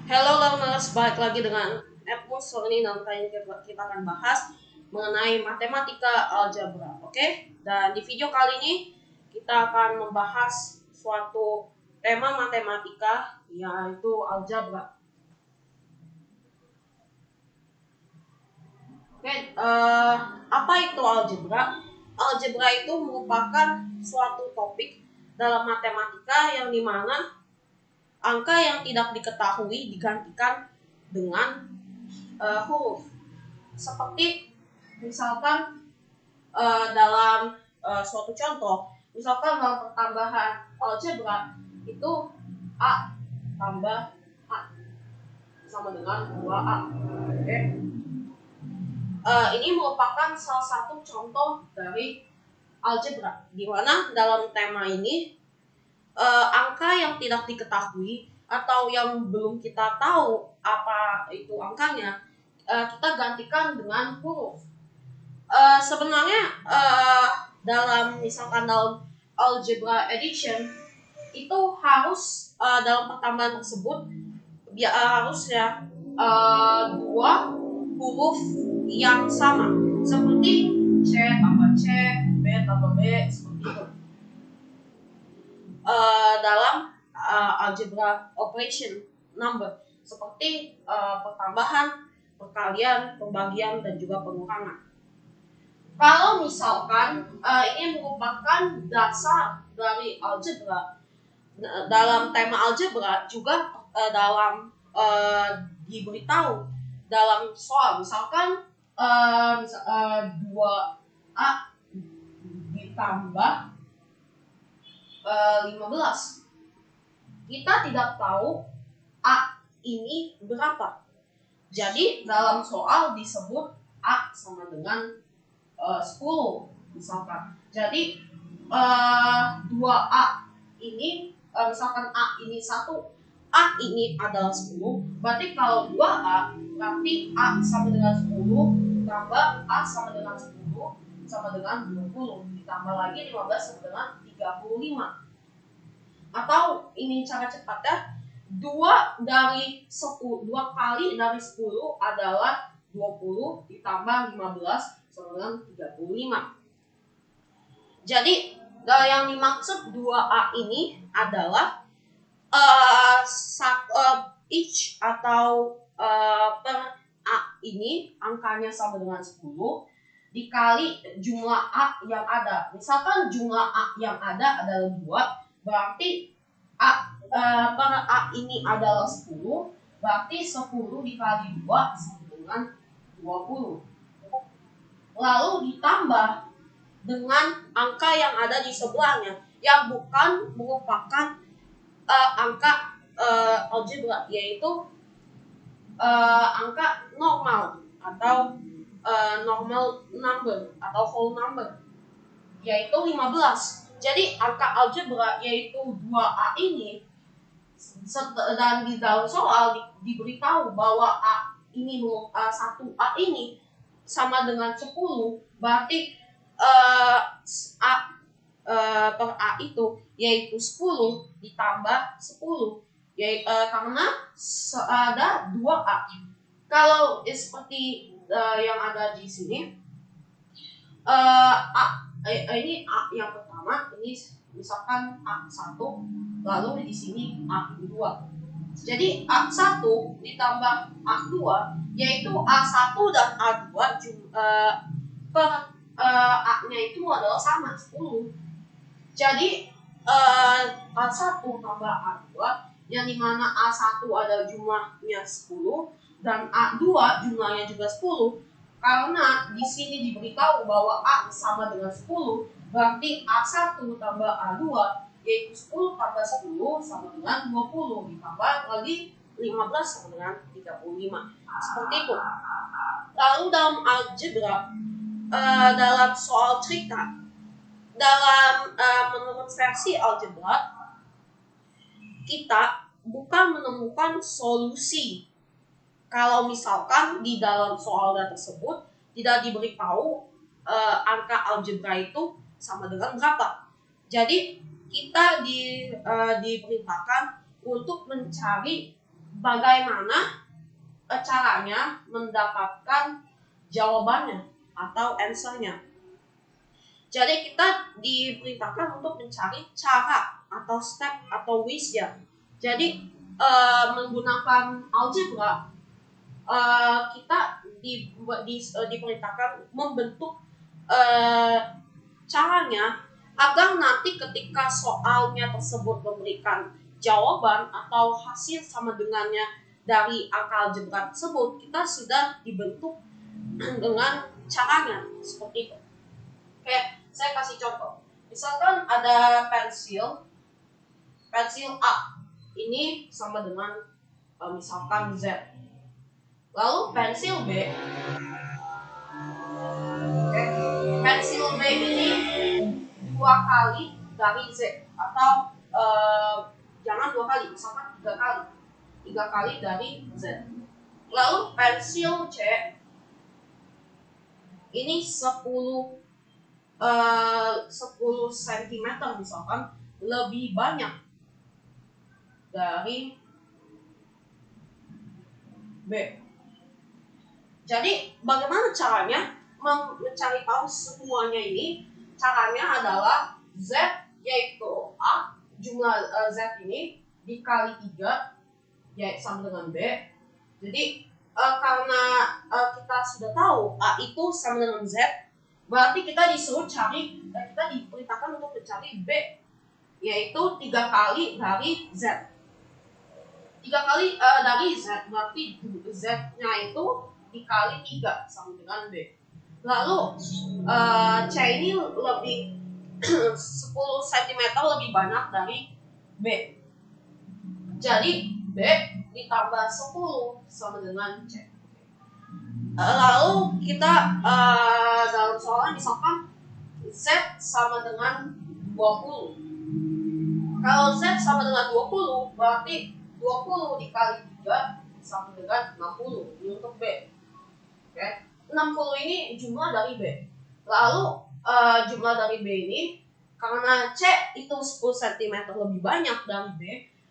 Hello learners, balik lagi dengan Edmus. Ini dan kali ini kita akan bahas mengenai matematika algebra, oke? Dan di video kali ini kita akan membahas suatu tema matematika yaitu algebra. Oke, apa itu algebra? Algebra itu merupakan suatu topik dalam matematika yang dimana angka yang tidak diketahui digantikan dengan huruf. Seperti misalkan dalam suatu contoh, misalkan dalam pertambahan algebra itu A tambah A sama dengan 2A. Oke. Ini merupakan salah satu contoh dari algebra, di mana dalam tema ini angka yang tidak diketahui atau yang belum kita tahu apa itu angkanya, kita gantikan dengan huruf. Sebenarnya dalam misalkan dalam algebra addition itu harus dalam pertambahan tersebut harusnya dua huruf yang sama, seperti C tambah C, B tambah B, seperti itu. Dalam algebra operation number seperti pertambahan, perkalian, pembagian, dan juga pengurangan. Kalau misalkan ini merupakan dasar dari algebra, dalam tema algebra juga dalam diberitahu dalam soal, misalkan 2A ditambah 15. Kita tidak tahu A ini berapa. Jadi dalam soal disebut A sama dengan 10 misalkan. Jadi 2A ini misalkan A ini 1, A ini adalah 10. Berarti kalau 2A berarti A sama dengan 10 tambah A sama dengan 10 sama dengan 20, ditambah lagi 15 sama dengan 35. Atau ini cara cepatnya, 2 kali dari 10 adalah 20 ditambah 15 sama dengan 35. Jadi yang dimaksud 2A ini adalah each atau per A ini angkanya sama dengan 10 dikali jumlah A yang ada. Misalkan jumlah A yang ada adalah 2, berarti per A ini adalah 10, berarti 10 dikali 2 sama dengan 20. Lalu ditambah dengan angka yang ada di sebelahnya, yang bukan merupakan angka algebra, yaitu angka normal atau normal number atau whole number, yaitu 15. Jadi angka algebra yaitu 2A ini, dan di dalam soal diberitahu bahwa A ini 1A ini sama dengan 10, berarti A per A itu yaitu 10 ditambah 10, karena ada 2A. Kalau seperti yang ada di sini, ini A yang pertama, ini misalkan A1, lalu di sini A2. Jadi A1 ditambah A2 yaitu A1 dan A2 per A-nya itu adalah sama 10. Jadi A1 tambah A2 yang dimana A1 adalah jumlahnya 10 dan A2 jumlahnya juga 10. Karena di sini diberitahu bahwa A sama dengan 10, berarti A1 tambah A2 yaitu 10 tambah 10 sama dengan 20, ditambah lagi 15 sama dengan 35. Seperti itu. Lalu dalam algebra, dalam soal cerita, dalam menurut versi algebra, kita bukan menemukan solusi kalau misalkan di dalam soal tersebut tidak diberitahu angka algebra itu sama dengan berapa. Jadi kita diperintahkan untuk mencari bagaimana caranya mendapatkan jawabannya atau answernya. Jadi kita diperintahkan untuk mencari cara atau step atau ways ya. Jadi menggunakan algebra kita diperintahkan membentuk caranya agar nanti ketika soalnya tersebut memberikan jawaban atau hasil sama dengannya dari angka algebra tersebut, kita sudah dibentuk dengan caranya seperti itu. Oke, saya kasih contoh. Misalkan ada pensil A ini sama dengan misalkan Z. Lalu pensil B, pensil B ini 2 kali dari Z atau jangan 2 kali, misalkan 3 kali. 3 kali dari Z. Lalu pensil C ini 10 cm misalkan lebih banyak dari B. Jadi bagaimana caranya mencari tahu semuanya ini? Caranya adalah Z yaitu A, jumlah Z ini dikali 3 yaitu sama dengan B. Jadi karena kita sudah tahu A itu sama dengan Z, berarti kita disuruh cari, kita diperintahkan untuk mencari B, yaitu 3 kali dari Z. 3 kali dari Z, berarti Z-nya itu dikali 3 sama dengan B. Lalu C ini lebih 10 cm lebih banyak dari B. Jadi B ditambah 10 sama dengan C. Lalu kita dalam soalnya misalkan Z sama dengan 20. Kalau Z sama dengan 20, berarti 20 dikali 3 sama dengan 60. Ini untuk B. Oke. 60 ini jumlah dari B. Lalu jumlah dari B ini, karena C itu 10 cm lebih banyak dari B,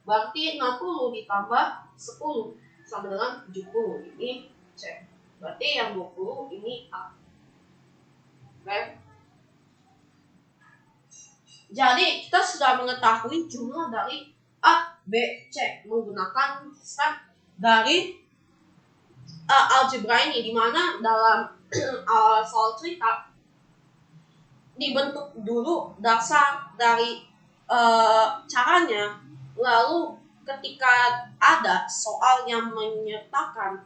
berarti 60 ditambah 10 sama dengan 70. Ini C. Berarti yang 20 ini A. Oke. Jadi kita sudah mengetahui jumlah dari A, B, C menggunakan step dari algebra ini, di mana dalam soal cerita dibentuk dulu dasar dari caranya, lalu ketika ada soal yang menyertakan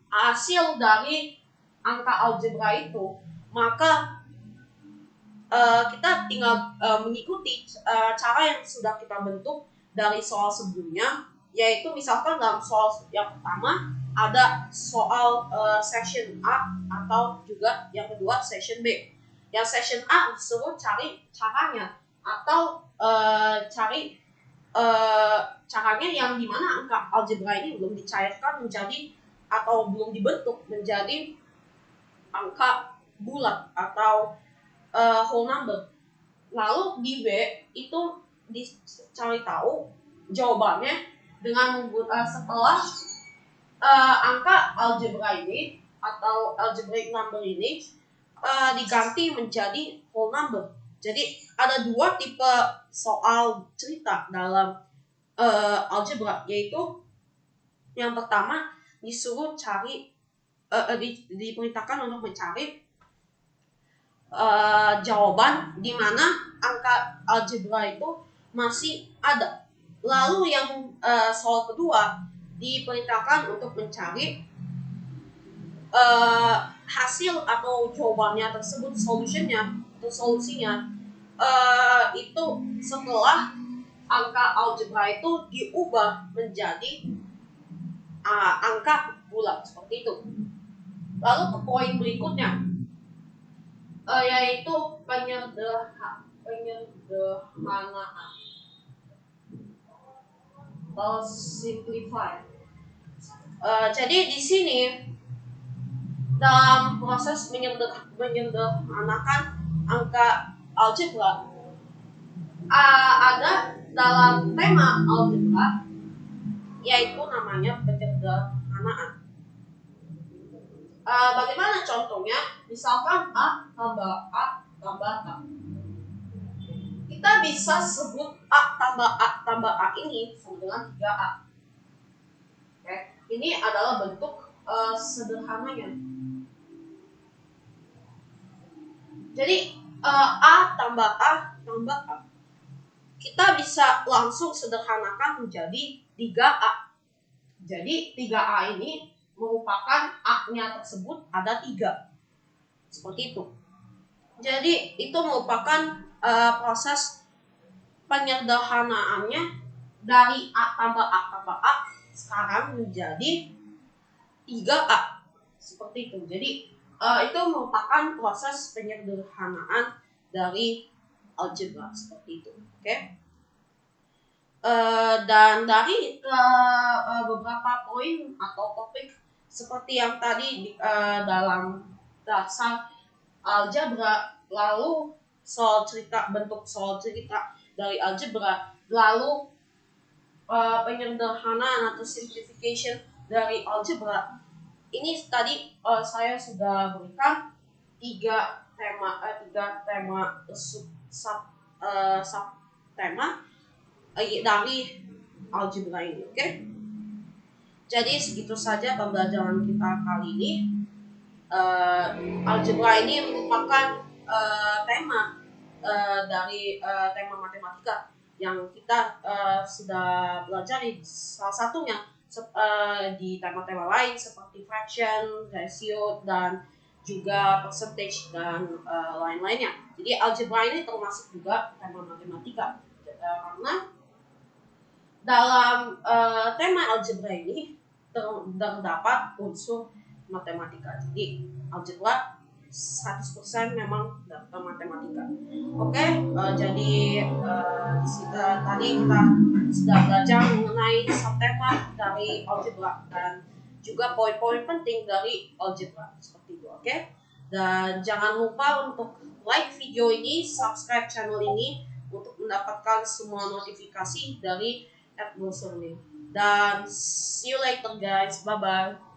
hasil dari angka algebra itu, maka kita tinggal mengikuti cara yang sudah kita bentuk dari soal sebelumnya, yaitu misalkan dalam soal yang pertama ada soal section A atau juga yang kedua section B. Yang section A disuruh cari caranya atau cari caranya yang dimana angka algebra ini belum dicairkan menjadi atau belum dibentuk menjadi angka bulat atau whole number. Lalu di B itu dicari tahu jawabannya dengan setelah angka algebra ini atau algebraic number ini diganti menjadi whole number. Jadi ada 2 tipe soal cerita dalam algebra, yaitu yang pertama disuruh cari diperintahkan untuk mencari jawaban di mana angka algebra itu masih ada. Lalu yang soal kedua diperintahkan untuk mencari hasil atau jawabannya tersebut, solusinya itu setelah angka algebra itu diubah menjadi angka bulat seperti itu. Lalu ke poin berikutnya, yaitu penyederhanaan atau simplify. Jadi di sini dalam proses menyederhanakan angka algebra, ada dalam tema algebra yaitu namanya penyederhanaan. Bagaimana contohnya? Misalkan A tambah A tambah A. Kita bisa sebut A tambah A ini sama dengan 3A. Oke. Ini adalah bentuk sederhananya. Jadi A tambah A tambah A. Kita bisa langsung sederhanakan menjadi 3A. Jadi 3A ini merupakan A-nya tersebut ada 3. Seperti itu. Jadi itu merupakan proses penyederhanaannya dari A tambah A sekarang menjadi 3A. Seperti itu. Jadi itu merupakan proses penyederhanaan dari algebra seperti itu. Oke. Dan dari beberapa poin atau topik seperti yang tadi dalam dasar algebra, lalu bentuk soal cerita dari algebra, lalu penyederhanaan atau simplification dari algebra. Ini tadi saya sudah berikan tiga tema sub tema dari algebra ini, oke? Jadi segitu saja pembelajaran kita kali ini. Algebra ini merupakan tema dari tema matematika yang kita sudah pelajari. Salah satunya di tema-tema lain seperti fraction, ratio, dan juga percentage dan lain-lainnya. Jadi algebra ini termasuk juga tema matematika karena dalam tema algebra ini terdapat unsur matematika. Jadi algebra 100% memang data matematika. Oke, jadi tadi kita sudah belajar mengenai subtema dari algebra dan juga poin-poin penting dari algebra seperti itu. Oke, dan jangan lupa untuk like video ini, subscribe channel ini untuk mendapatkan semua notifikasi dari @browserling. Dan see you later guys, bye bye.